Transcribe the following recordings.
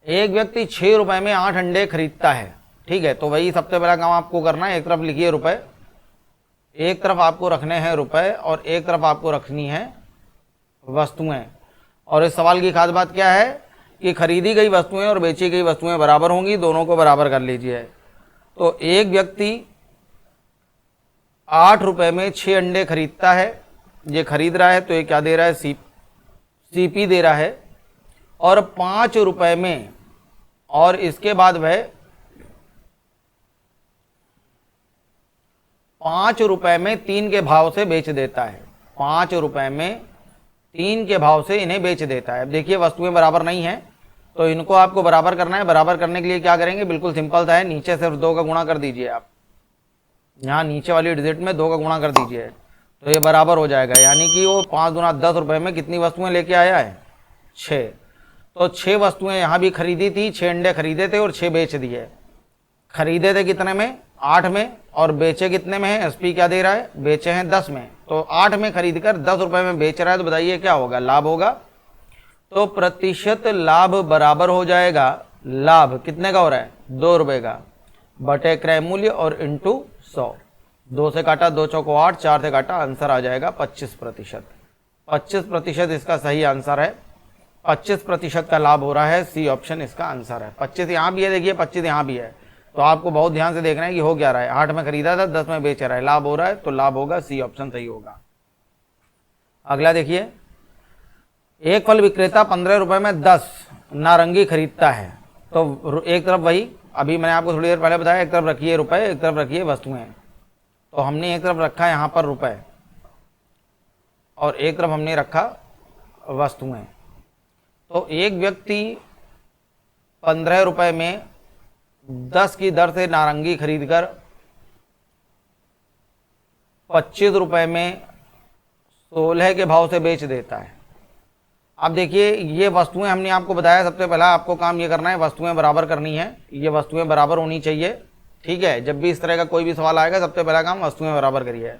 एक व्यक्ति 6 रुपए में 8 अंडे खरीदता है, ठीक है। तो वही सबसे पहला काम आपको करना है, एक तरफ लिखिए रुपए, एक तरफ आपको रखने हैं रुपए और एक तरफ आपको रखनी है वस्तुएं। और इस सवाल की खास बात क्या है कि खरीदी गई वस्तुएं और बेची गई वस्तुएं बराबर होंगी, दोनों को बराबर कर लीजिए। तो एक व्यक्ति 8 रुपए में 6 अंडे खरीदता है, ये खरीद रहा है, तो ये क्या दे रहा है, सीपी दे रहा है। और 5 रुपए में, और इसके बाद वह 5 रुपए में 3 के भाव से बेच देता है, 5 रुपए में 3 के भाव से इन्हें बेच देता है। अब देखिए वस्तुएं बराबर नहीं है, तो इनको आपको बराबर करना है। बराबर करने के लिए क्या करेंगे, बिल्कुल सिंपल सा है, नीचे सिर्फ 2 का गुणा कर दीजिए। आप यहाँ नीचे वाली डिजिट में 2 का गुणा कर दीजिए, तो ये बराबर हो जाएगा। यानी कि वो 5 गुना 10 रुपए में कितनी वस्तुएं लेके आया है, 6। तो 6 वस्तुएं यहाँ भी खरीदी थी, 6 अंडे खरीदे थे और 6 बेच दिए। खरीदे थे कितने में, 8 में, और बेचे कितने में है, एसपी क्या दे रहा है, बेचे हैं 10 में। तो 8 में खरीद कर 10 रुपए में बेच रहा है, तो बताइए क्या होगा, लाभ होगा। तो प्रतिशत लाभ बराबर हो जाएगा, लाभ कितने का हो रहा है, 2 रुपए का, बटे क्रय मूल्य और इंटू 100। 2 से काटा 2 चौको 8, 4 से काटा, आंसर आ जाएगा 25%। 25% इसका सही आंसर है। 25% का लाभ हो रहा है, सी ऑप्शन इसका आंसर है। 25 यहाँ भी है, देखिए 25 यहाँ भी है, तो आपको बहुत ध्यान से देखना है कि हो क्या रहा है। 8 में खरीदा था, 10 में बेच रहा है, लाभ हो रहा है, तो लाभ होगा, सी ऑप्शन सही होगा। अगला देखिए, एक फल विक्रेता 15 रुपए में 10 नारंगी खरीदता है। तो एक तरफ वही अभी मैंने आपको थोड़ी देर पहले बताया, एक तरफ रखिए रुपए, एक तरफ रखिए वस्तुएं। तो हमने एक तरफ रखा यहाँ पर रुपए और एक तरफ हमने रखा वस्तुएं। तो एक व्यक्ति 15 रुपए में 10 की दर से नारंगी खरीदकर 25 रुपए में 16 के भाव से बेच देता है। अब देखिए ये वस्तुएं हमने आपको बताया, सबसे पहला आपको काम ये करना है, वस्तुएं बराबर करनी है, ये वस्तुएं बराबर होनी चाहिए, ठीक है। जब भी इस तरह का कोई भी सवाल आएगा, सबसे पहला काम वस्तुएं बराबर करिए।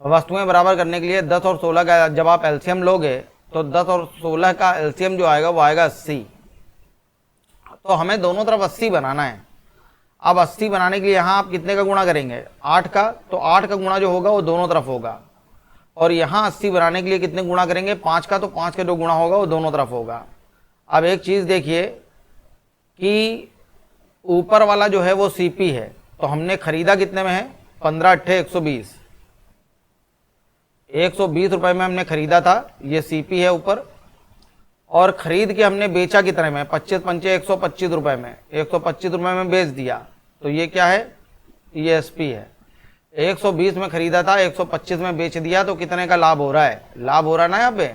वस्तुएं बराबर करने के लिए 10 और 16 का जब आप एलसीएम लोगे, तो 10 और 16 का एलसीएम जो आएगा वो आएगा 80। तो हमें दोनों तरफ 80 बनाना है। अब 80 बनाने के लिए यहाँ आप कितने का गुणा करेंगे, 8 का, तो 8 का गुणा जो होगा वो दोनों तरफ होगा। और यहाँ 80 बनाने के लिए कितने गुणा करेंगे, 5 का, तो 5 का जो गुणा होगा वो दोनों तरफ होगा। अब एक चीज़ देखिए कि ऊपर वाला जो है वो सीपी है, तो हमने खरीदा कितने में है, 15 अट्ठे 120, 120 रुपए में हमने खरीदा था, ये सीपी है ऊपर। और खरीद के हमने बेचा कितने में, 25 पंचे 125 रुपए में, 125 रुपए में बेच दिया, तो ये क्या है, ये एसपी है। 120 में खरीदा था, 125 में बेच दिया, तो कितने का लाभ हो रहा है, लाभ हो रहा है ना, यहाँ पे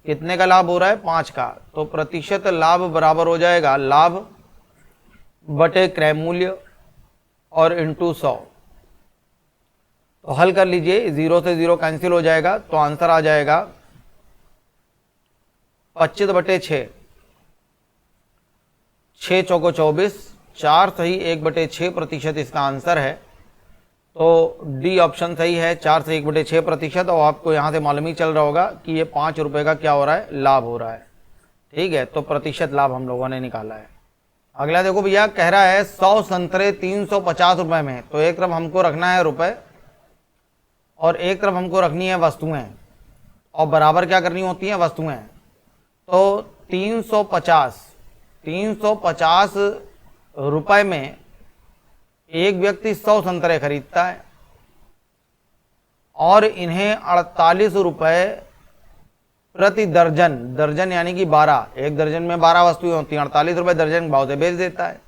कितने का लाभ हो रहा है, 5 का। तो प्रतिशत लाभ बराबर हो जाएगा लाभ बटे क्रय मूल्य और इंटू 100। तो हल कर लीजिए, 0 से 0 कैंसिल हो जाएगा, तो आंसर आ जाएगा 25 बटे 6, 6 चौको 24, 4 सही 1 बटे 6 प्रतिशत इसका आंसर है। तो डी ऑप्शन सही है, 4 से 1 बटे 6 प्रतिशत। और आपको यहाँ से मालूम ही चल रहा होगा कि ये 5 रुपए का क्या हो रहा है, लाभ हो रहा है, ठीक है। तो प्रतिशत लाभ हम लोगों ने निकाला है। अगला देखो भैया, कह रहा है 100 संतरे 350 रुपए में। तो एक तरफ हमको रखना है रुपए और एक तरफ हमको रखनी है वस्तुएं, और बराबर क्या करनी होती हैं, वस्तुएं। तो 350 रुपए में एक व्यक्ति 100 संतरे खरीदता है और इन्हें 48 रुपए प्रति दर्जन, दर्जन यानी कि 12, एक दर्जन में 12 वस्तुएं होती हैं, 48 रुपए दर्जन के भाव से बेच देता है।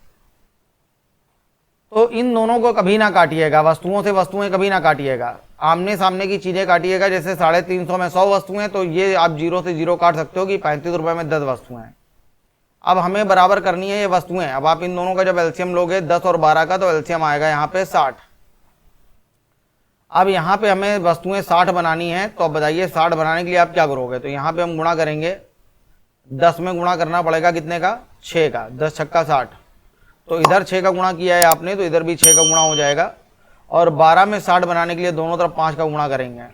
तो इन दोनों को कभी ना काटिएगा, वस्तुओं से वस्तुएं कभी ना काटिएगा, आमने सामने की चीजें काटिएगा। जैसे 350 में 100 वस्तुएं, तो ये आप 0 से 0 काट सकते हो कि 35 रुपए में 10 वस्तुएं। अब हमें बराबर करनी है ये वस्तुएं। अब आप इन दोनों का जब एलसीएम लोगे 10 और 12 का, तो एलसीएम आएगा यहाँ पे 60। अब यहाँ पे हमें वस्तुएं 60 बनानी है, तो अब बताइए 60 बनाने के लिए आप क्या करोगे। तो यहाँ पे हम गुणा करेंगे, 10 में गुणा करना पड़ेगा कितने का, 6 का, 10 छक्का 60। तो इधर 6 का गुणा किया है आपने, तो इधर भी 6 का गुणा हो जाएगा। और 12 में 60 बनाने के लिए दोनों तरफ 5 का गुणा करेंगे,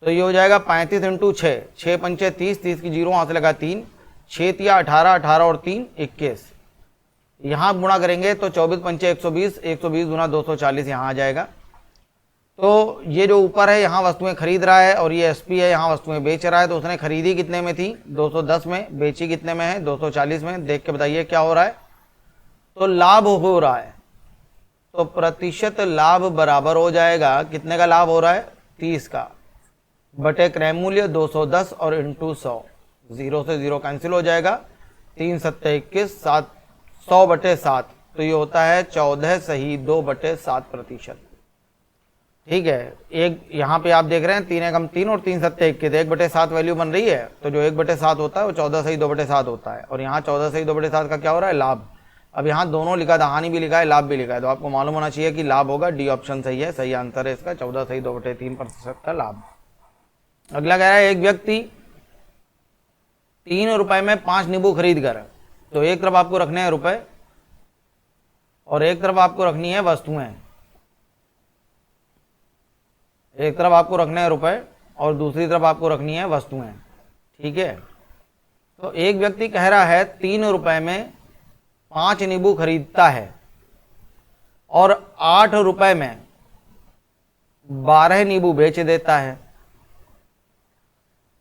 तो ये हो जाएगा 35 इंटू 6, 6 पंचे 30, 30 की 0 हाथ लगा 3, 6 तिया 18, 18 और 3 21। यहाँ गुणा करेंगे तो 24 पंचे 120, 120 गुना 240 यहाँ आ जाएगा। तो ये जो ऊपर है यहाँ वस्तुएं खरीद रहा है और ये एसपी है यहाँ वस्तुएं बेच रहा है। तो उसने खरीदी कितने में थी? 210 में। बेची कितने में है? 240 में। देख के बताइए क्या हो रहा है? तो लाभ हो रहा है। तो प्रतिशत लाभ बराबर हो जाएगा, कितने का लाभ हो रहा है? 30 का, बटे क्रय मूल्य 210 और इंटू 100। 0 से 0 कैंसिल हो जाएगा। 3 सत्ते 21, 7 100 बटे 7, तो ये होता है 14 सही 2 बटे 7%। ठीक है। एक यहाँ पे आप देख रहे हैं 3 एकम 3 और 3 सत्ते 21, 1 बटे 7 वैल्यू बन रही है। तो जो 1 बटे 7 होता है वो 14 सही 2 बटे 7 होता है। और यहाँ 14 सही 2 बटे 7 का क्या हो रहा है? लाभ। अब यहाँ दोनों लिखा था, हानि भी लिखा है, लाभ भी लिखा है, तो आपको मालूम होना चाहिए कि लाभ होगा। डी ऑप्शन सही है, सही आंसर है इसका 14 सही 2 बटे 3% का लाभ। अगला कह रहा है एक व्यक्ति 3 रुपए में 5 नींबू खरीद कर, तो एक तरफ आपको रखने हैं रुपए और एक तरफ आपको रखनी है वस्तुएं। एक तरफ आपको रखने हैं रुपए और दूसरी तरफ आपको रखनी है वस्तुएं। ठीक है। तो एक व्यक्ति कह रहा है 3 रुपए में 5 नींबू खरीदता है और 8 रुपए में 12 नींबू बेच देता है।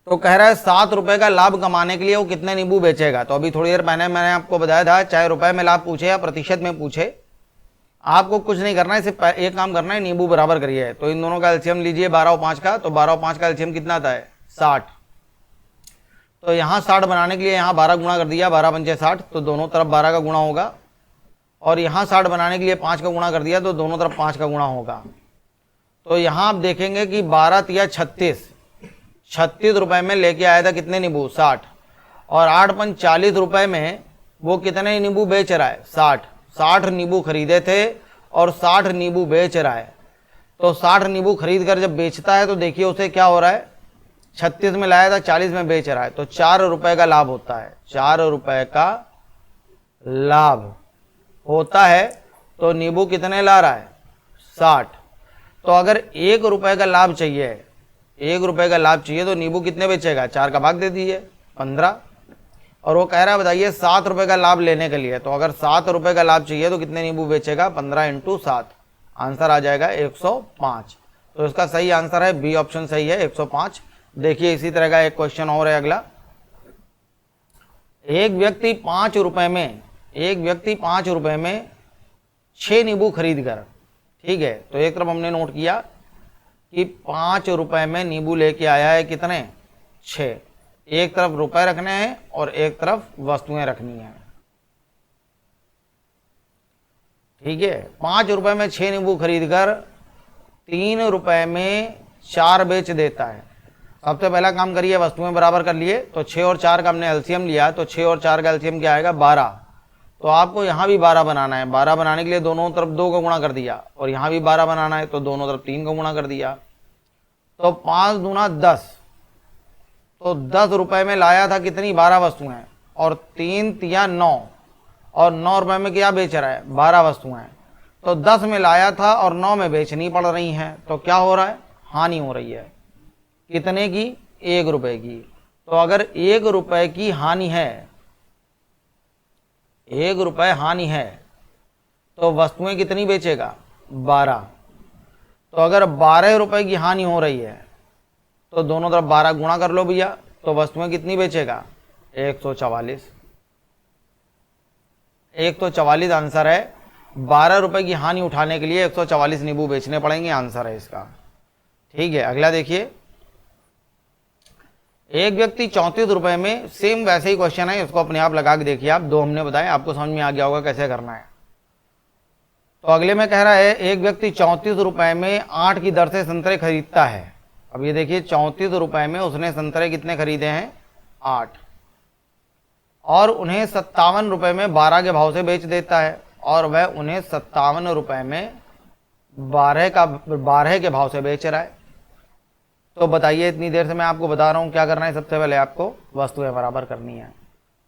तो कह रहा है 7 रुपए का लाभ कमाने के लिए वो कितने नींबू बेचेगा? तो अभी थोड़ी देर पहले मैंने आपको बताया था, चाहे रुपए में लाभ पूछे या प्रतिशत में पूछे, आपको कुछ नहीं करना है, सिर्फ एक काम करना है, नींबू बराबर करिए। तो इन दोनों का एलसीएम लीजिए 12 और 5 का, तो 12 और 5 का एलसीएम कितना आता है? 60। तो यहाँ 60 बनाने के लिए यहाँ 12 गुणा कर दिया, 12 पंचे 60, तो दोनों तरफ 12 का गुणा होगा। और यहाँ 60 बनाने के लिए 5 का गुणा कर दिया, तो दोनों तरफ 5 का गुणा होगा। तो यहाँ आप देखेंगे कि 12 तिया 36, 36 रुपए में लेके आया था कितने नींबू? 60। और 8 पंच 40 रुपए में वो कितने नींबू बेच रहा है? 60। 60 नींबू खरीदे थे और 60 नींबू बेच रहा है। तो 60 नींबू खरीद कर जब बेचता है तो देखिए उसे क्या हो रहा है? 36 में लाया था, 40 में बेच रहा है, तो 4 रुपए का लाभ होता है। 4 रुपए का लाभ होता है। तो नींबू कितने ला रहा है? 60। तो अगर 1 रुपए का लाभ चाहिए, 1 रुपए का लाभ चाहिए, तो नींबू कितने बेचेगा? 4 का भाग दे दीजिए, 15। और वो कह रहा है बताइए 7 रुपए का लाभ लेने के लिए, तो अगर 7 रुपए का लाभ चाहिए तो कितने नींबू बेचेगा? 15 इंटू 7, आंसर आ जाएगा 105। तो इसका सही आंसर है बी ऑप्शन सही है, 105। देखिए इसी तरह का एक क्वेश्चन और है अगला। एक व्यक्ति 5 रुपए में 6 नींबू खरीद कर, ठीक है, तो एक तरफ हमने नोट किया कि 5 रुपए में नींबू लेके आया है कितने? 6। एक तरफ रुपए रखने हैं और एक तरफ वस्तुएं रखनी है। ठीक है। 5 रुपए में 6 नींबू खरीद कर 3 रुपए में 4 बेच देता है। सबसे पहला काम करिए, वस्तुएं बराबर कर लिए, तो 6 और 4 का हमने एलसीएम लिया, तो 6 और 4 का एलसीएम क्या आएगा? 12। तो आपको यहाँ भी 12 बनाना है। 12 बनाने के लिए दोनों तरफ 2 का गुणा कर दिया, और यहाँ भी 12 बनाना है तो दोनों तरफ 3 का गुणा कर दिया। तो 5 दूना 10, तो 10 रुपए में लाया था कितनी? 12 वस्तुएं, और 3 तिया 9, और 9 रुपए में क्या बेच रहा है? 12 वस्तुएं। तो 10 में लाया था और 9 में बेचनी पड़ रही हैं, तो क्या हो रहा है? हानि हो रही है। कितने की? 1 रुपए की। तो अगर 1 रुपए की हानि है, 1 रुपए हानि है, तो वस्तुएं कितनी बेचेगा? 12। तो अगर 12 रुपए की हानि हो रही है तो दोनों तरफ 12 गुणा कर लो भैया, तो वस्तुएं कितनी बेचेगा? 144। 144 आंसर है। 12 रुपए की हानि उठाने के लिए 144 नींबू बेचने पड़ेंगे, आंसर है इसका। ठीक है। अगला देखिए, एक व्यक्ति 34 रुपए में, सेम वैसे ही क्वेश्चन है, इसको अपने आप लगा के देखिए आप, 2 हमने बताए, आपको समझ में आ गया होगा कैसे करना है। तो अगले में कह रहा है एक व्यक्ति 34 रुपए में 8 की दर से संतरे खरीदता है। अब ये देखिए 34 रुपए में उसने संतरे कितने खरीदे हैं? 8, और उन्हें 57 रुपए में 12 के भाव से बेच देता है, और वह उन्हें 57 रुपए में 12 के भाव से बेच रहा है। तो बताइए, इतनी देर से मैं आपको बता रहा हूँ क्या करना है। सबसे पहले आपको वस्तुएं बराबर करनी है।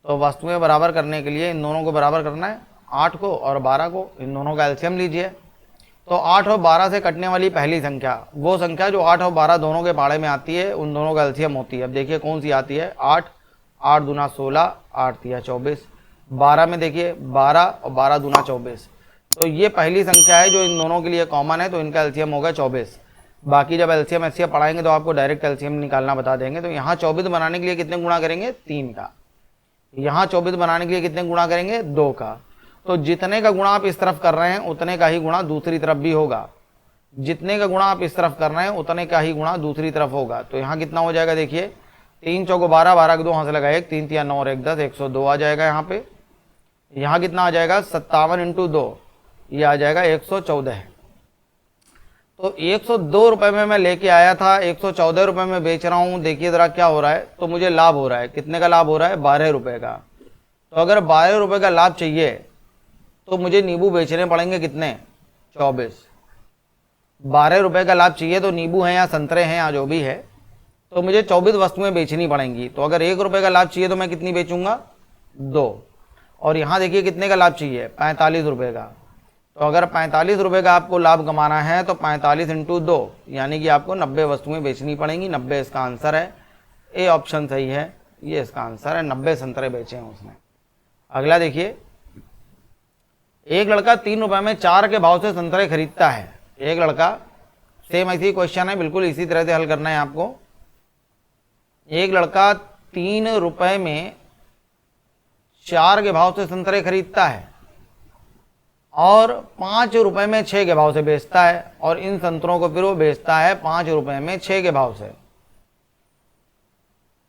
तो वस्तुएं बराबर करने के लिए इन दोनों को बराबर करना है, 8 को और 12 को। इन दोनों का एलसीएम लीजिए। तो 8 और 12 से कटने वाली पहली संख्या, वो संख्या जो 8 और 12 दोनों के पाड़े में आती है, उन दोनों का एलसीएम होती है। अब देखिए कौन सी आती है? 8, 8 दूना 16, 8 तिया 24, 12 में देखिए 12 और 12 दूना 24। तो ये पहली संख्या है जो इन दोनों के लिए कॉमन है, तो इनका एलसीएम होगा 24। बाकी जब एलसीएम एचसीएफ पढ़ाएंगे तो आपको डायरेक्ट एलसीएम निकालना बता देंगे। तो यहाँ 24 बनाने के लिए कितने गुणा करेंगे, 3 का। यहाँ 24 बनाने के लिए कितने गुणा करेंगे, 2 का। तो जितने का गुणा आप इस तरफ कर रहे हैं उतने का ही गुणा दूसरी तरफ भी होगा। जितने का गुणा आप इस तरफ कर रहे हैं उतने का ही गुणा दूसरी तरफ होगा। तो यहाँ कितना हो जाएगा, देखिए 3 चौको 12, 12 के 2 हाथ से लगा 1, 3 तिया 9 और 1 10, 102 आ जाएगा यहाँ पे। यहाँ कितना आ जाएगा, 57 × 2, ये आ जाएगा 114। तो 102 रुपये में मैं लेके आया था, 114 रुपये में बेच रहा हूँ। देखिए ज़रा क्या हो रहा है, तो मुझे लाभ हो रहा है। कितने का लाभ हो रहा है, 12 रुपये का। तो अगर 12 रुपये का लाभ चाहिए तो मुझे नींबू बेचने पड़ेंगे कितने, 24। 12 रुपये का लाभ चाहिए तो नींबू हैं या संतरे हैं या जो भी है, तो मुझे 24 वस्तुएं बेचनी पड़ेंगी। तो अगर 1 रुपये का लाभ चाहिए तो मैं कितनी बेचूंगा, 2। और यहाँ देखिए कितने का लाभ चाहिए, 45 रुपये का। तो अगर 45 रुपये का आपको लाभ कमाना है तो 45 × 2 यानी कि आपको 90 वस्तुएं बेचनी पड़ेंगी। 90 इसका आंसर है, ए ऑप्शन सही है, ये इसका आंसर है। 90 संतरे बेचे हैं उसने। अगला देखिए, एक लड़का 3 रुपये में 4 के भाव से संतरे खरीदता है। एक लड़का, सेम ऐसी क्वेश्चन है, बिल्कुल इसी तरह से हल करना है आपको। एक लड़का 3 रुपये में 4 के भाव से संतरे खरीदता है और 5 रुपये में 6 के भाव से बेचता है, और इन संतरों को फिर वो बेचता है 5 रुपये में 6 के भाव से।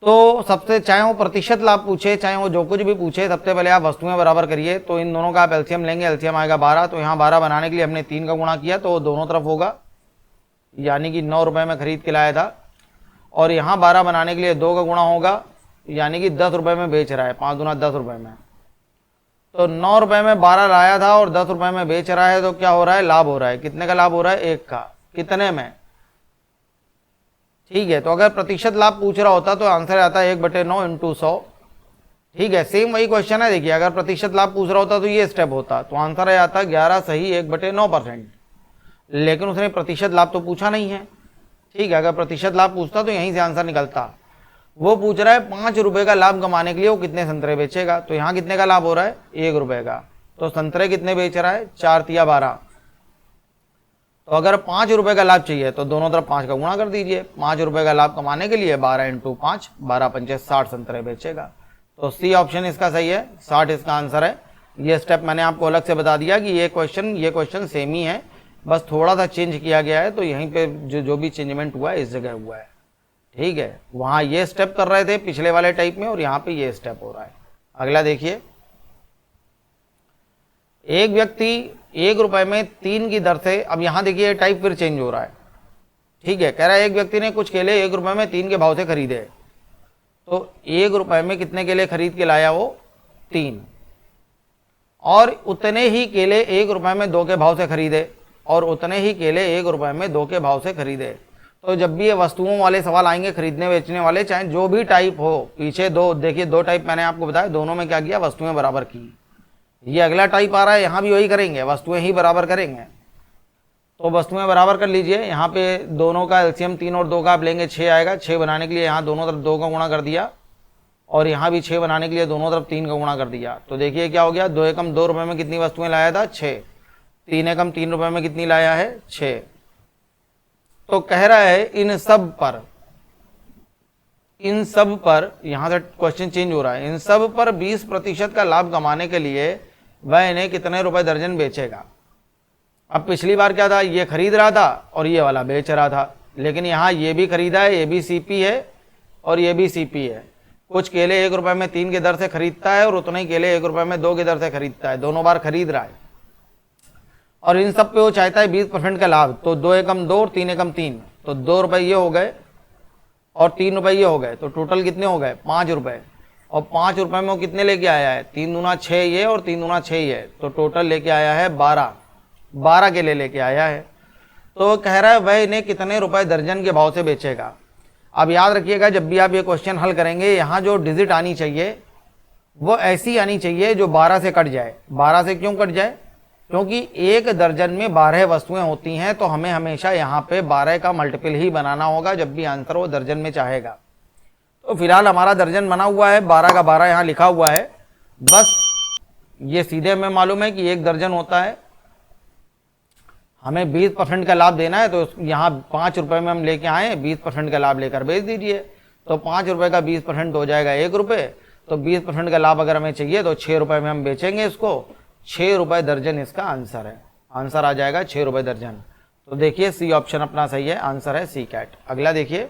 तो सबसे, चाहे वो प्रतिशत लाभ पूछे चाहे वो जो कुछ भी पूछे, सबसे पहले आप वस्तुएं बराबर करिए। तो इन दोनों का आप एलसीएम लेंगे, एलसीएम आएगा 12। तो यहाँ 12 बनाने के लिए हमने 3 का गुणा किया, तो वो दोनों तरफ होगा, यानी कि 9 रुपये में खरीद के लाया था। और यहाँ 12 बनाने के लिए 2 का गुणा होगा, यानी कि 10 रुपये में बेच रहा है, 5 दूना 10 रुपये में। तो 9 रुपये में 12 लाया था और 10 रुपये में बेच रहा है, तो क्या हो रहा है, लाभ हो रहा है। कितने का लाभ हो रहा है, 1 का। कितने में, ठीक है। तो अगर प्रतिशत लाभ पूछ रहा होता तो आंसर आता है 1/9 × 100। ठीक है, सेम वही क्वेश्चन है। देखिए अगर प्रतिशत लाभ पूछ रहा होता तो ये स्टेप होता, तो आंसर आता 11 सही 1/9%। लेकिन उसने प्रतिशत लाभ तो पूछा नहीं है। ठीक है, अगर प्रतिशत लाभ पूछता तो यहीं से आंसर निकलता। वो पूछ रहा है 5 रुपये का लाभ कमाने के लिए वो कितने संतरे बेचेगा। तो यहाँ कितने का लाभ हो रहा है, 1 रुपये का। तो संतरे कितने बेच रहा है, 4 तिया 12। तो अगर 5 रुपये का लाभ चाहिए तो दोनों तरफ 5 का गुणा कर दीजिए। 5 रुपये का लाभ कमाने के लिए 12 × 5, 12 पंचे 60 संतरे बेचेगा। तो सी ऑप्शन इसका सही है, 60 इसका आंसर है। ये स्टेप मैंने आपको अलग से बता दिया कि ये क्वेश्चन सेम ही है, बस थोड़ा सा चेंज किया गया है। तो यहीं पे जो भी चेंजमेंट हुआ है इस जगह हुआ है। ठीक है, वहाँ ये स्टेप कर रहे थे पिछले वाले टाइप में, और यहाँ पे ये स्टेप हो रहा है। अगला देखिए, एक व्यक्ति 1 रुपये में 3 की दर से, अब यहाँ देखिए टाइप फिर चेंज हो रहा है। ठीक है, कह रहा है एक व्यक्ति ने कुछ केले 1 रुपये में 3 के भाव से खरीदे। तो 1 रुपये में कितने केले खरीद के लाया वो, 3। और उतने ही केले 1 रुपये में 2 के भाव से खरीदे, और उतने ही केले 1 रुपये में 2 के भाव से खरीदे। तो जब भी ये वस्तुओं वाले सवाल आएंगे, खरीदने बेचने वाले, चाहे जो भी टाइप हो, पीछे देखिए 2 टाइप मैंने आपको बताया, दोनों में क्या किया, वस्तुएं बराबर की। ये अगला टाइप आ रहा है, यहाँ भी वही करेंगे, वस्तुएं ही बराबर करेंगे। तो वस्तुएं बराबर कर लीजिए। यहाँ पे दोनों का एलसीएम 3 और 2 का आप लेंगे, 6 आएगा। 6 बनाने के लिए यहाँ दोनों तरफ 2 का गुणा कर दिया, और यहाँ भी 6 बनाने के लिए दोनों तरफ 3 का गुणा कर दिया। तो देखिए क्या हो गया, 2 एकम 2 रुपये में कितनी वस्तुएं लाया था, 6। 3 एकम 3 रुपये में कितनी लाया है, 6। तो कह रहा है इन सब पर, यहां से क्वेश्चन चेंज हो रहा है, इन सब पर 20% का लाभ कमाने के लिए वह इन्हें कितने रुपए दर्जन बेचेगा। अब पिछली बार क्या था, ये खरीद रहा था और ये वाला बेच रहा था, लेकिन यहाँ ये भी खरीदा है, ये भी सीपी है और ये भी सीपी है। कुछ केले 1 रुपये में 3 की दर से खरीदता है और उतने ही केले 1 रुपये में 2 की दर से खरीदता है, दोनों बार खरीद रहा है। और इन सब पे वो चाहता है 20% का लाभ। तो 2 एकम 2 और 3 एकम 3, तो 2 रुपये ये हो गए और 3 रुपये ये हो गए, तो टोटल कितने हो गए, 5 रुपये। और 5 रुपये में वो कितने लेके आया है, 3 दूना 6 ये और 3 दूना 6 ये, तो टोटल लेके आया है 12 के लेके आया है। तो कह रहा है वह इन्हें कितने रुपए दर्जन के भाव से बेचेगा। अब याद रखिएगा, जब भी आप ये क्वेश्चन हल करेंगे, यहाँ जो डिजिट आनी चाहिए वो ऐसी आनी चाहिए जो 12 से कट जाए। 12 से क्यों कट जाए, क्योंकि एक दर्जन में 12 वस्तुएं होती हैं, तो हमें हमेशा यहाँ पे 12 का मल्टीपल ही बनाना होगा जब भी आंसर वो दर्जन में चाहेगा। तो फिलहाल हमारा दर्जन बना हुआ है, 12 का 12 यहाँ लिखा हुआ है। बस ये सीधे हमें मालूम है कि 1 दर्जन होता है, हमें 20% का लाभ देना है, तो यहाँ 5 रुपये में हम लेके आए, 20% का लाभ लेकर बेच दीजिए। तो 5 रुपये का 20% हो जाएगा 1 रुपये, तो 20% का लाभ अगर हमें चाहिए तो 6 रुपये में हम बेचेंगे इसको। 6 रुपये दर्जन इसका आंसर है, आंसर आ जाएगा 6 रुपये दर्जन। तो देखिए सी ऑप्शन अपना सही है, आंसर है सी कैट। अगला देखिए,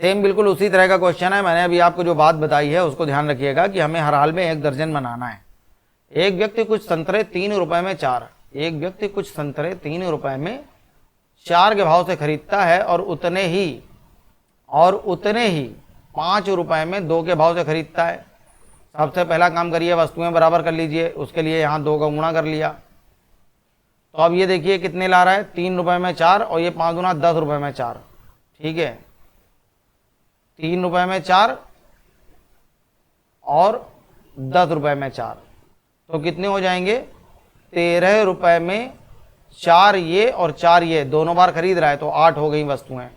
सेम बिल्कुल उसी तरह का क्वेश्चन है। मैंने अभी आपको जो बात बताई है उसको ध्यान रखिएगा कि हमें हर हाल में 1 दर्जन बनाना है। एक व्यक्ति कुछ संतरे 3 रुपये में 4, एक व्यक्ति कुछ संतरे 3 रुपये में 4 के भाव से खरीदता है और उतने ही 5 रुपये में 2 के भाव से खरीदता है। सबसे पहला काम करिए, वस्तुएं बराबर कर लीजिए। उसके लिए यहाँ 2 का गुणा कर लिया, तो अब ये देखिए कितने ला रहा है, 3 रुपये में 4, और ये 5 गुना 10 रुपये में 4। ठीक है, 3 रुपये में 4 और 10 रुपये में 4, तो कितने हो जाएंगे, 13 रुपये में 4 ये और 4 ये, दोनों बार खरीद रहा है, तो 8 हो गई वस्तुएं।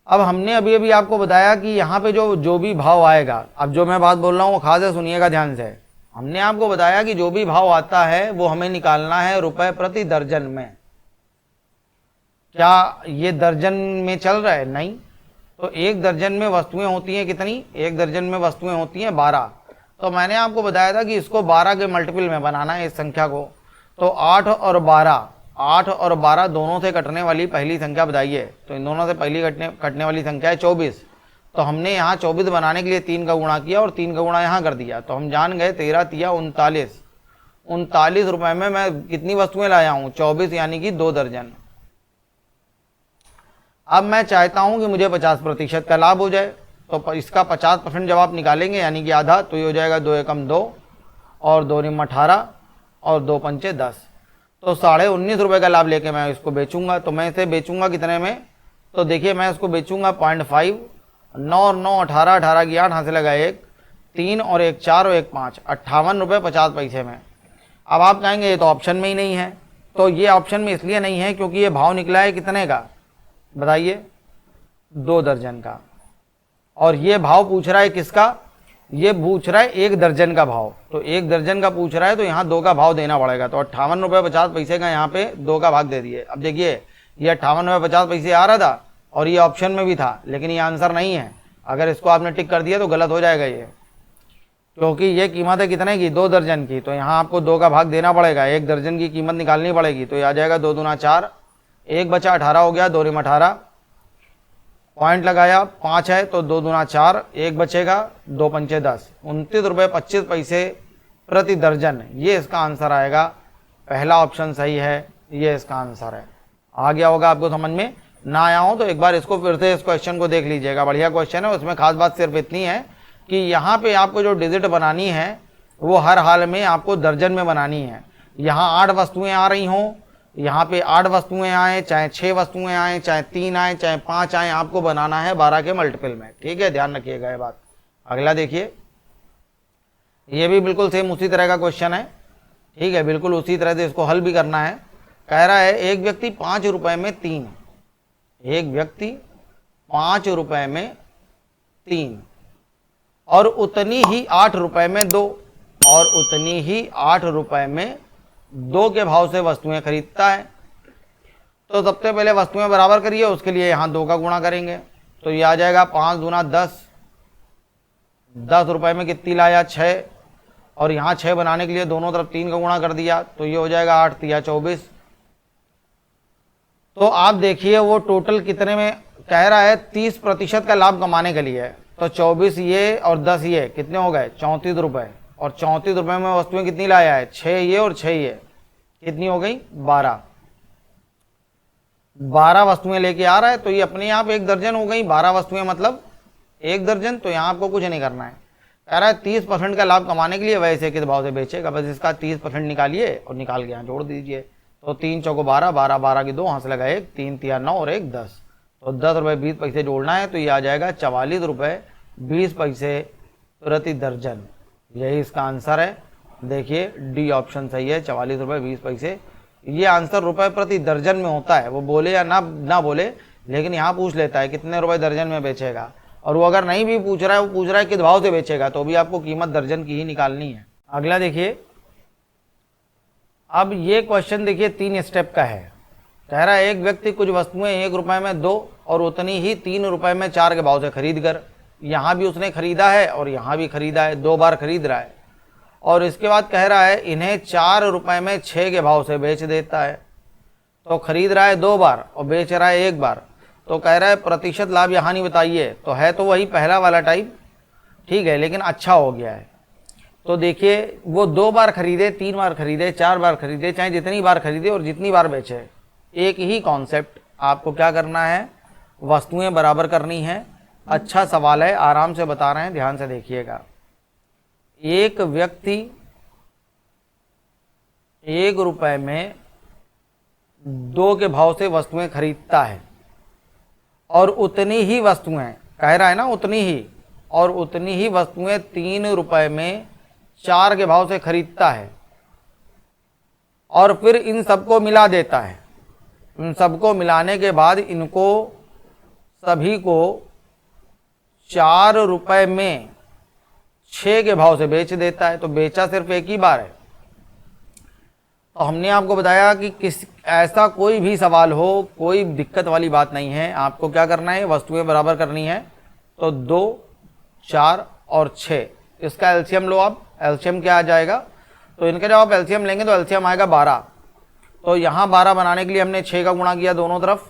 अब हमने अभी अभी आपको बताया कि यहाँ पे जो भी भाव आएगा, अब जो मैं बात बोल रहा हूँ वो खास सुनिएगा ध्यान से। हमने आपको बताया कि जो भी भाव आता है वो हमें निकालना है रुपए प्रति दर्जन में। क्या ये दर्जन में चल रहा है? नहीं। तो 1 दर्जन में वस्तुएं होती हैं कितनी, 1 दर्जन में वस्तुएं होती हैं 12। तो मैंने आपको बताया था कि इसको 12 के मल्टीपल में बनाना है इस संख्या को। तो 8 और 12 दोनों से कटने वाली पहली संख्या बताइए। तो इन दोनों से पहली कटने वाली संख्या है 24। तो हमने यहाँ 24 बनाने के लिए 3 का गुणा किया और 3 का गुणा यहाँ कर दिया, तो हम जान गए 13 तिया 39। 39 रुपये में मैं कितनी वस्तुएं लाया हूँ, 24, यानी कि 2 दर्जन। अब मैं चाहता हूँ कि मुझे 50% का लाभ हो जाए, तो इसका 50% जब आप निकालेंगे यानी कि आधा, तो ये हो जाएगा 2 एकम 2 और 2 निम 18 और 2 पंचे 10। तो 19.5 रुपये का लाभ लेके मैं इसको बेचूंगा। तो मैं इसे बेचूंगा कितने में, तो देखिए मैं इसको बेचूंगा 0.5, 9 और 9 18, 18 की 8 हाथ लगा 1, 3 और 1 4 और 1 5, 58 रुपये 50 पैसे में। अब आप कहेंगे ये तो ऑप्शन में ही नहीं है। तो ये ऑप्शन में इसलिए नहीं है क्योंकि ये भाव निकला है कितने का बताइए, 2 दर्जन का। और ये भाव पूछ रहा है किसका, ये पूछ रहा है 1 दर्जन का भाव। तो 1 दर्जन का पूछ रहा है, तो यहाँ 2 का भाव देना पड़ेगा। तो 58 रुपये 50 पैसे का यहाँ पे 2 का भाग दे दिए। अब देखिए ये 58 रुपये 50 पैसे आ रहा था और ये ऑप्शन में भी था, लेकिन ये आंसर नहीं है। अगर इसको आपने टिक कर दिया तो गलत हो जाएगा ये, क्योंकि ये कीमत है कितने की, 2 दर्जन की। तो यहाँ आपको 2 का भाग देना पड़ेगा, 1 दर्जन की कीमत निकालनी पड़ेगी। तो ये आ जाएगा 2 दूना 4, 1 बचा 18 हो गया, 2 रिम 18, पॉइंट लगाया 5 है तो 2 दूना 4, 1 बचेगा, 2 पंचे 10, 29 रुपये 25 पैसे प्रति दर्जन। ये इसका आंसर आएगा। पहला ऑप्शन सही है, ये इसका आंसर है। आ गया होगा आपको समझ में, ना आया हो तो एक बार इसको फिर से इस क्वेश्चन को देख लीजिएगा, बढ़िया क्वेश्चन है। उसमें खास बात सिर्फ इतनी है कि यहाँ पे आपको जो डिजिट बनानी है वो हर हाल में आपको दर्जन में बनानी है। यहाँ 8 वस्तुएं आ रही हों, यहाँ पे 8 वस्तुएं आए, चाहे 6 वस्तुएं आए, चाहे 3 आए, चाहे 5 आए, आपको बनाना है 12 के मल्टीपल में। ठीक है, ध्यान रखिएगा ये बात। अगला देखिए, ये भी बिल्कुल सेम उसी तरह का क्वेश्चन है। ठीक है, बिल्कुल उसी तरह से इसको हल भी करना है। कह रहा है एक व्यक्ति 5 रुपये में 3, एक व्यक्ति 5 रुपये में 3 और उतनी ही 8 रुपये में 2 और उतनी ही 8 रुपये में 2 के भाव से वस्तुएं खरीदता है। तो सबसे पहले वस्तुएं बराबर करिए, उसके लिए यहाँ 2 का गुणा करेंगे। तो ये आ जाएगा 5 दूना 10, 10 रुपये में कितनी लाया 6, और यहाँ 6 बनाने के लिए दोनों तरफ 3 का गुणा कर दिया। तो ये हो जाएगा 8 तिया 24। तो आप देखिए वो टोटल कितने में कह रहा है, 30% का लाभ कमाने के लिए। तो 24 ये और 10 ये कितने हो गए, 34 रुपये। और 34 रुपये में वस्तुएं कितनी लाया है, 6 ये और 6 ये, कितनी हो गई 12 वस्तुएं लेके आ रहा है। तो ये अपने आप 1 दर्जन हो गई, 12 वस्तुएं मतलब 1 दर्जन। तो यहाँ आपको कुछ नहीं करना है। कह रहा है 30% का लाभ कमाने के लिए वैसे किस भाव से बेचेगा, बस इसका 30% निकालिए और निकाल के यहाँ जोड़ दीजिए। तो 3 चौको 12, 12 12 की 2 हाथ लगा 1, 3 तिया 9 और 1 10। तो 10 रुपये 20 पैसे जोड़ना है। तो ये आ जाएगा 44 रुपये 20 पैसे प्रति दर्जन। यही इसका आंसर है। देखिए डी ऑप्शन सही है, 44 रुपये 20 पैसे। ये आंसर रुपए प्रति दर्जन में होता है। वो बोले या ना बोले, लेकिन यहाँ पूछ लेता है कितने रुपए दर्जन में बेचेगा, और वो अगर नहीं भी पूछ रहा है, वो पूछ रहा है किस भाव से बेचेगा, तो भी आपको कीमत दर्जन की ही निकालनी है। अगला देखिए, अब ये क्वेश्चन देखिए 3 स्टेप का है। कह रहा है एक व्यक्ति कुछ वस्तुएं 1 रुपए में 2 और उतनी ही 3 रुपए में 4 के भाव से खरीद कर, यहाँ भी उसने खरीदा है और यहाँ भी खरीदा है, 2 बार खरीद रहा है, और इसके बाद कह रहा है इन्हें 4 रुपए में 6 के भाव से बेच देता है। तो खरीद रहा है 2 बार और बेच रहा है 1 बार, तो कह रहा है प्रतिशत लाभ यहाँ नहीं बताइए, तो है तो वही पहला वाला टाइप, ठीक है, लेकिन अच्छा हो गया है। तो देखिए वो 2 बार खरीदे, 3 बार खरीदे, 4 बार खरीदे, चाहे जितनी बार खरीदे और जितनी बार बेचे, एक ही कॉन्सेप्ट, आपको क्या करना है, वस्तुएं बराबर करनी है। अच्छा सवाल है, आराम से बता रहे हैं, ध्यान से देखिएगा। एक व्यक्ति 1 रुपए में 2 के भाव से वस्तुएं खरीदता है और उतनी ही वस्तुएं, कह रहा है ना उतनी ही, और उतनी ही वस्तुएं 3 रुपए में 4 के भाव से खरीदता है, और फिर इन सबको मिला देता है। इन सबको मिलाने के बाद इनको सभी को 4 रुपए में 6 के भाव से बेच देता है। तो बेचा सिर्फ एक ही बार है। तो हमने आपको बताया कि किस ऐसा कोई भी सवाल हो, कोई दिक्कत वाली बात नहीं है। आपको क्या करना है, वस्तुएं बराबर करनी है। तो 2, 4 और 6, इसका एलसीएम लो आप। एलसीएम क्या आ जाएगा, तो इनका जब आप एलसीएम लेंगे तो एलसीएम आएगा 12। तो यहाँ 12 बनाने के लिए हमने 6 का गुणा किया दोनों तरफ,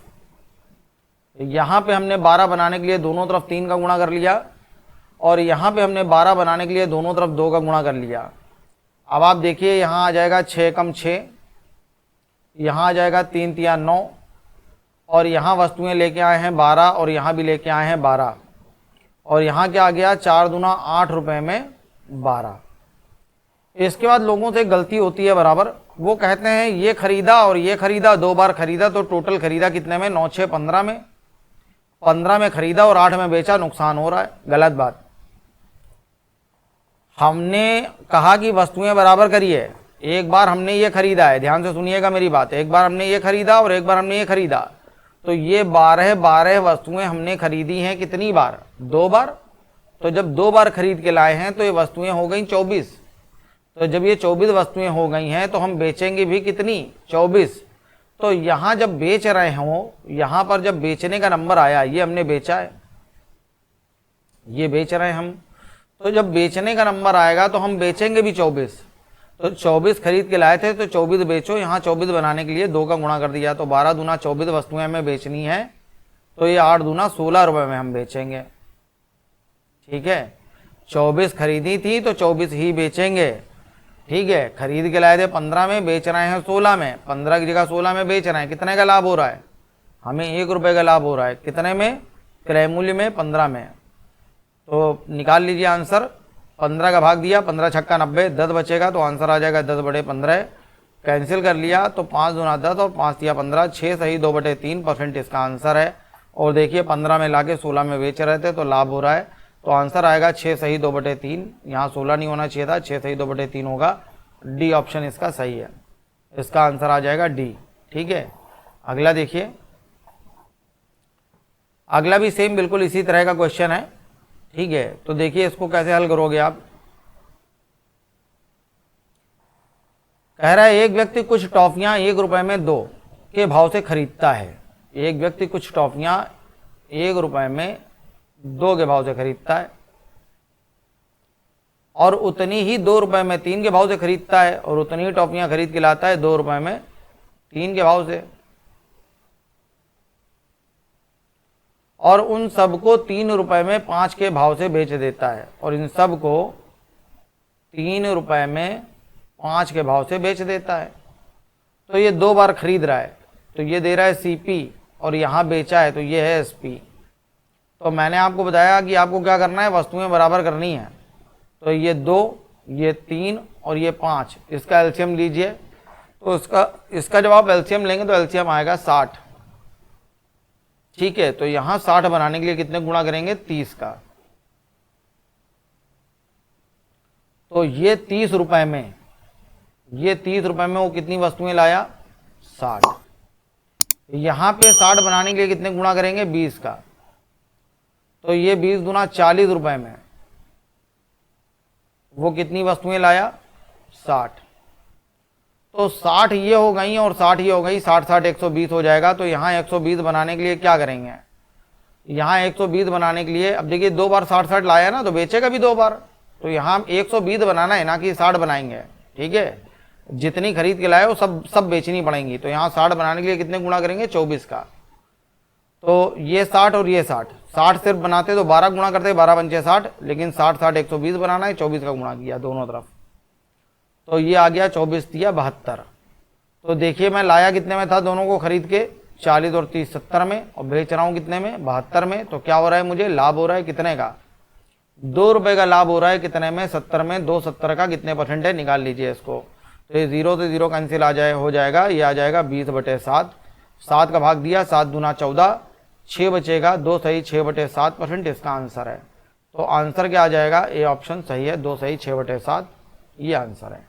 यहाँ पे हमने 12 बनाने के लिए दोनों तरफ 3 का गुणा कर लिया, और यहाँ पे हमने 12 बनाने के लिए दोनों तरफ 2 का गुणा कर लिया। अब आप देखिए यहाँ आ जाएगा 6 कम 6, यहाँ आ जाएगा 3 तिया 9, और यहाँ वस्तुएं लेके आए हैं 12 और यहाँ भी लेके आए हैं 12, और यहाँ क्या आ गया 4 दूना 8 रुपए में 12। इसके बाद लोगों से गलती होती है बराबर, वो कहते हैं ये खरीदा और ये खरीदा, 2 बार खरीदा, तो टोटल खरीदा कितने में, 9 6 15 में, 15 में खरीदा और 8 में बेचा, नुकसान हो रहा है। गलत बात। हमने कहा कि वस्तुएं बराबर करिए। एक बार हमने ये खरीदा है, ध्यान से सुनिएगा मेरी बात, एक बार हमने ये खरीदा और एक बार हमने ये खरीदा, तो ये 12 वस्तुएं हमने खरीदी हैं कितनी बार, 2 बार। तो जब 2 बार खरीद के लाए हैं तो ये वस्तुएं हो गई 24। तो जब ये 24 वस्तुएं हो गई हैं तो हम बेचेंगे भी कितनी, 24। तो यहाँ जब बेच रहे हों, यहाँ पर जब बेचने का नंबर आया, ये हमने बेचा है, ये बेच रहे हैं हम, तो जब बेचने का नंबर आएगा तो हम बेचेंगे भी 24। तो 24 खरीद के लाए थे तो 24 बेचो, यहाँ 24 बनाने के लिए 2 का गुणा कर दिया, तो 12 दूना 24 वस्तुएं हमें बेचनी है, तो ये 8 दूना 16 रुपए में हम बेचेंगे। ठीक है, 24 खरीदी थी तो 24 ही बेचेंगे। ठीक है, खरीद के लाए थे 15 में, बेच रहे हैं 16 में, 15 की जगह 16 में बेच रहे हैं। कितने का लाभ हो रहा है, हमें 1 रुपए का लाभ हो रहा है। कितने में, क्रय मूल्य में, 15 में। तो निकाल लीजिए आंसर, 15 का भाग दिया, 15 छक्का 90, 10 बचेगा, तो आंसर आ जाएगा 10/15। कैंसिल कर लिया तो 5 दूना 10 और 5 तिया 15, 6 सही 2/3% इसका आंसर है। और देखिए 15 में लाके 16 में बेच रहे थे तो लाभ हो रहा है, तो आंसर आएगा 6 सही 2/3। यहाँ 16 नहीं होना चाहिए था, 6 सही 2/3 होगा। डी ऑप्शन इसका सही है, इसका आंसर आ जाएगा डी। ठीक है, अगला देखिए, अगला भी सेम बिल्कुल इसी तरह का क्वेश्चन है। ठीक है, तो देखिए इसको कैसे हल करोगे आप। कह रहा है एक व्यक्ति कुछ टॉफियां 1 रुपए में 2 के भाव से खरीदता है। एक व्यक्ति कुछ टॉफियां 1 रुपए में 2 के भाव से खरीदता है, और उतनी ही 2 रुपए में 3 के भाव से खरीदता है, और उतनी ही टॉफियां खरीद के लाता है 2 रुपए में 3 के भाव से, और उन सबको 3 रुपए में 5 के भाव से बेच देता है, और इन सब को 3 रुपए में 5 के भाव से बेच देता है। तो ये 2 बार खरीद रहा है, तो ये दे रहा है CP, और यहाँ बेचा है तो ये है SP। तो मैंने आपको बताया कि आपको क्या करना है, वस्तुएं बराबर करनी है। तो ये 2, ये 3 और ये 5, इसका एलसीएम लीजिए। तो इसका जब आप एलसीएम लेंगे तो एलसीएम आएगा 60। ठीक है, तो यहाँ 60 बनाने के लिए कितने गुणा करेंगे, 30 का। तो ये 30 रुपए में, ये 30 रुपए में वो कितनी वस्तुएं लाया, 60। यहाँ पे 60 बनाने के लिए कितने गुणा करेंगे, 20 का। तो ये 20 गुना 40 रुपए में वो कितनी वस्तुएं लाया, 60। तो 60 ये हो गई और 60 ये हो गई, 60 60 120 हो जाएगा। तो यहाँ 120 बनाने के लिए क्या करेंगे, यहाँ 120 बनाने के लिए, अब देखिए 2 बार 60 60 लाया ना, तो बेचेगा भी 2 बार। तो यहाँ 120 बनाना है, ना कि 60 बनाएंगे, ठीक है। जितनी खरीद के लाए वो सब बेचनी पड़ेंगी। तो यहाँ 60 बनाने के लिए कितने गुणा करेंगे, 24 का। तो ये 60 और ये 60 सिर्फ बनाते तो 12 गुणा करते, 12 पंचे 60, लेकिन 60 60 120 बनाना है, 24 का गुणा किया दोनों तरफ। तो ये आ गया 24 दिया 72। तो देखिए मैं लाया कितने में था, दोनों को खरीद के 40 और 30 70 में, और बेच रहा हूँ कितने में, 72 में। तो क्या हो रहा है, मुझे लाभ हो रहा है कितने का, 2 रुपए का लाभ हो रहा है कितने में, 70 में। 2 70 का कितने परसेंट है, निकाल लीजिए इसको। तो ये 0 से 0 कैंसिल हो जाएगा, ये आ जाएगा 20/7। 7 का भाग दिया, 7 दूना 14, 6 बचेगा, 2 सही 6/7% इसका आंसर है। तो आंसर क्या आ जाएगा, ए ऑप्शन सही है, 2 सही 6/7 ये आंसर है,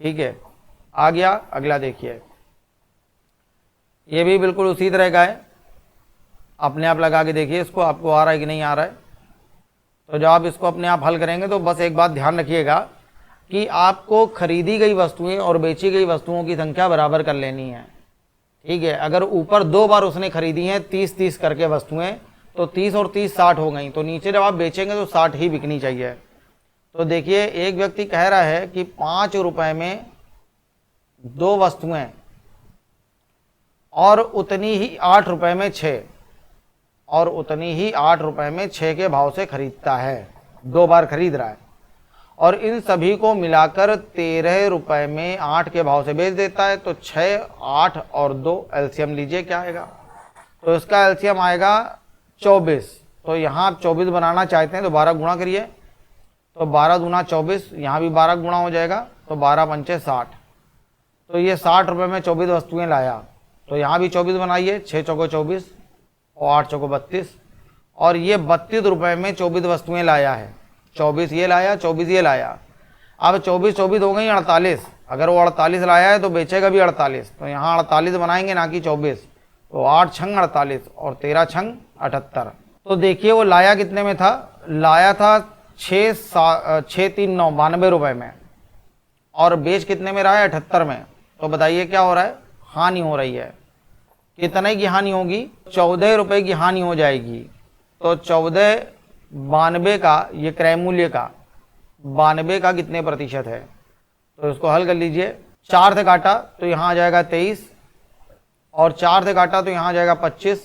ठीक है। आ गया अगला, देखिए ये भी बिल्कुल उसी तरह का है, अपने आप लगा के देखिए इसको, आपको आ रहा है कि नहीं आ रहा है। तो जब आप इसको अपने आप हल करेंगे तो बस एक बात ध्यान रखिएगा कि आपको खरीदी गई वस्तुएं और बेची गई वस्तुओं की संख्या बराबर कर लेनी है, ठीक है। अगर ऊपर 2 बार उसने खरीदी हैं 30-30 करके वस्तुएं, तो 30 और 30 60 हो गई। तो नीचे जब आप बेचेंगे तो 60 ही बिकनी चाहिए। तो देखिए एक व्यक्ति कह रहा है कि 5 रुपए में 2 वस्तुएं और उतनी ही 8 रुपए में 6, और उतनी ही 8 रुपए में 6 के भाव से खरीदता है, 2 बार खरीद रहा है, और इन सभी को मिलाकर 13 रुपए में 8 के भाव से बेच देता है। तो 6, 8 और 2 एलसीएम लीजिए क्या आएगा, तो इसका एलसीएम आएगा 24। तो यहाँ आप 24 बनाना चाहते हैं तो 12 गुणा करिए, तो 12 दूना 24, यहाँ भी 12 गुणा हो जाएगा, तो 12 पंचे 60। तो ये 60 रुपए में 24 वस्तुएं लाया, तो यहाँ भी 24 बनाइए, 6 चौको 24 और 8 चौको 32, और ये 32 रुपए में 24 वस्तुएं लाया है। 24 ये लाया, 24 ये लाया। अब 24 24 हो गई 48। अगर वो 48 लाया है तो बेचेगा भी 48। तो यहाँ 48 बनाएंगे ना कि 24। तो 8 छंग 48 और 13 छंग 78। तो देखिए वो लाया कितने में था, लाया था 6,3,9 92 रुपए में, और बेच कितने में रहा है, 78 में। तो बताइए क्या हो रहा है, हानि हो रही है। कितने की हानि होगी, 14 रुपए की हानि हो जाएगी। तो 14/92 का, ये क्रय मूल्य का 92 का कितने प्रतिशत है, तो इसको हल कर लीजिए। 4 से काटा तो यहाँ आ जाएगा 23, और 4 से काटा तो यहाँ आ जाएगा 25।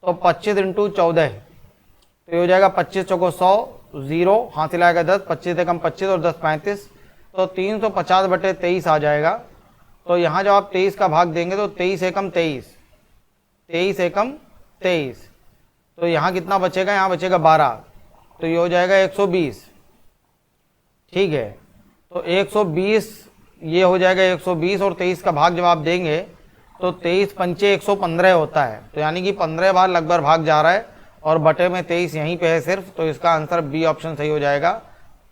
तो 25 × 14 तो ये हो जाएगा 25 चौको 100, 0 हासिल आएगा 10, 25 से कम 25 और 10 35, तो 350/23 आ जाएगा। तो यहाँ जब आप 23 का भाग देंगे तो 23 एकम 23, 23 एकम 23, तो यहाँ कितना बचेगा, यहाँ बचेगा 12, तो ये हो जाएगा 120, ठीक है। तो 120 ये हो जाएगा 120, और 23 का भाग जब आप देंगे तो 23 पंचे 115 होता है। तो यानी कि 15 बार लगभग भाग जा रहा है, और बटे में 23 यहीं पे है सिर्फ। तो इसका आंसर बी ऑप्शन सही हो जाएगा,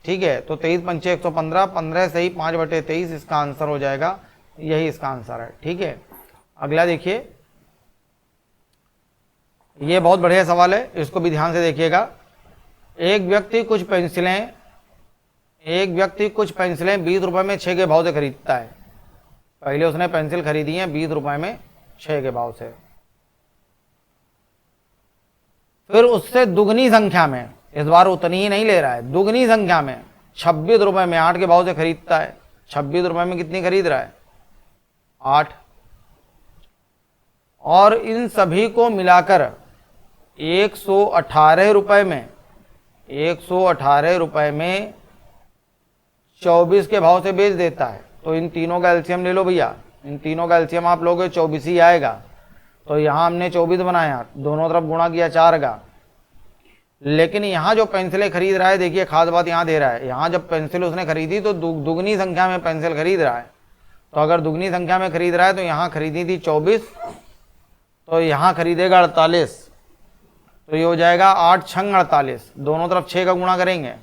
ठीक है। तो 23 पंचे 115, 15 सही 5/23 इसका आंसर हो जाएगा, यही इसका आंसर है, ठीक है। अगला देखिए, ये बहुत बढ़िया सवाल है, इसको भी ध्यान से देखिएगा। एक व्यक्ति कुछ पेंसिलें 20 रुपए में 6 के भाव से खरीदता है। पहले उसने पेंसिल खरीदी है 20 रुपए में 6 के भाव से, फिर उससे दुगनी संख्या में, इस बार उतनी ही नहीं ले रहा है, दुगनी संख्या में 26 रुपए में 8 के भाव से खरीदता है। 26 रुपए में कितनी खरीद रहा है, 8, और इन सभी को मिलाकर 118 रुपए में 24 के भाव से बेच देता है। तो इन तीनों का एलसीएम ले लो भैया, इन तीनों का एलसीएम आप लोगे 24 ही आएगा। तो यहाँ हमने 24 बनाया, दोनों तरफ गुणा किया 4 का। लेकिन यहाँ जो पेंसिलें खरीद रहा है, देखिए खास बात यहाँ दे रहा है, यहाँ जब पेंसिल उसने खरीदी तो दुगनी संख्या में पेंसिल खरीद रहा है। तो अगर दुगनी संख्या में खरीद रहा है तो यहाँ खरीदी थी 24, तो यहाँ खरीदेगा 48। तो ये हो जाएगा 8 छंग 48, दोनों तरफ 6 का गुणा करेंगे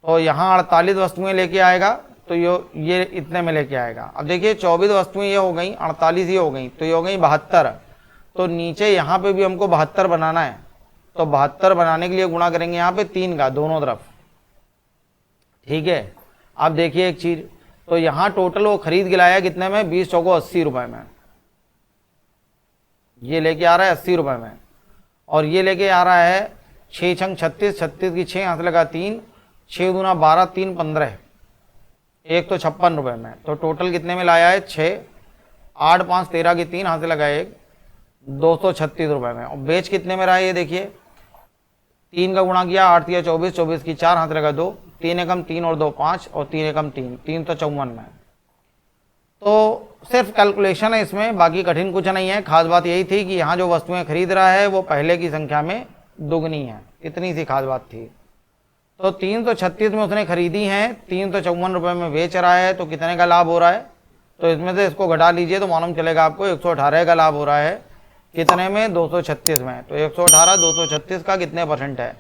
तो यहाँ 48 वस्तुएं लेके आएगा। तो ये इतने में लेके आएगा। अब देखिए 24 वस्तुएं ये हो गई, 48 ये हो गई, तो ये हो गई 72। तो नीचे यहाँ पे भी हमको 72 बनाना है, तो 72 बनाने के लिए गुणा करेंगे यहाँ पे 3 का दोनों तरफ, ठीक है। अब देखिए एक चीज, तो यहाँ टोटल वो खरीद के लाया कितने में, 20 चौको 80 रुपए में, ये लेके आ रहा है 80 रुपए में, और ये लेके आ रहा है 6 छंग 36, 36 की 6 यहाँ से लगा 3, 6 दूना 12, 3 15, एक तो 56 रुपए में। तो टोटल कितने में लाया है 6, 8 5 13 की 3 यहाँ से लगा 1, 236 रुपए में। और बेच कितने में रहा है ये देखिए, 3 का गुणा किया, 8 या 24, 24 की 4 हाथ लगा 2, 3 एकम 3 और 2 5 और 3 एकम 3, 3 तो 54 में। तो सिर्फ कैलकुलेशन है इसमें, बाकी कठिन कुछ नहीं है। खास बात यही थी कि यहाँ जो वस्तुएं खरीद रहा है वो पहले की संख्या में दुगनी है, इतनी सी खास बात थी। तो 336 में उसने खरीदी हैं, 354 रुपये में बेच रहा है, तो कितने का लाभ हो रहा है, तो इसमें से इसको घटा लीजिए तो मालूम चलेगा आपको 118 का लाभ हो रहा है। कितने में, 236 में। तो 118 236 का कितने परसेंट है,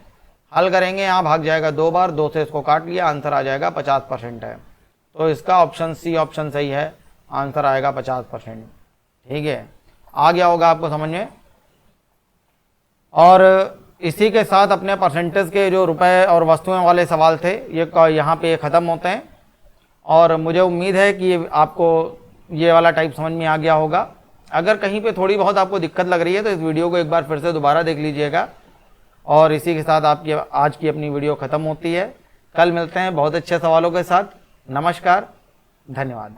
हल करेंगे, यहाँ भाग जाएगा 2 बार, 2 से इसको काट लिया, आंसर आ जाएगा 50% है। तो इसका ऑप्शन सी ऑप्शन सही है, आंसर आएगा 50%, ठीक है। आ गया होगा आपको समझ में। और इसी के साथ अपने परसेंटेज के जो रुपए और वस्तुएं वाले सवाल थे ये यहाँ पे ख़त्म होते हैं। और मुझे उम्मीद है कि आपको ये वाला टाइप समझ में आ गया होगा। अगर कहीं पे थोड़ी बहुत आपको दिक्कत लग रही है तो इस वीडियो को एक बार फिर से दोबारा देख लीजिएगा। और इसी के साथ आपकी आज की अपनी वीडियो ख़त्म होती है। कल मिलते हैं बहुत अच्छे सवालों के साथ। नमस्कार, धन्यवाद।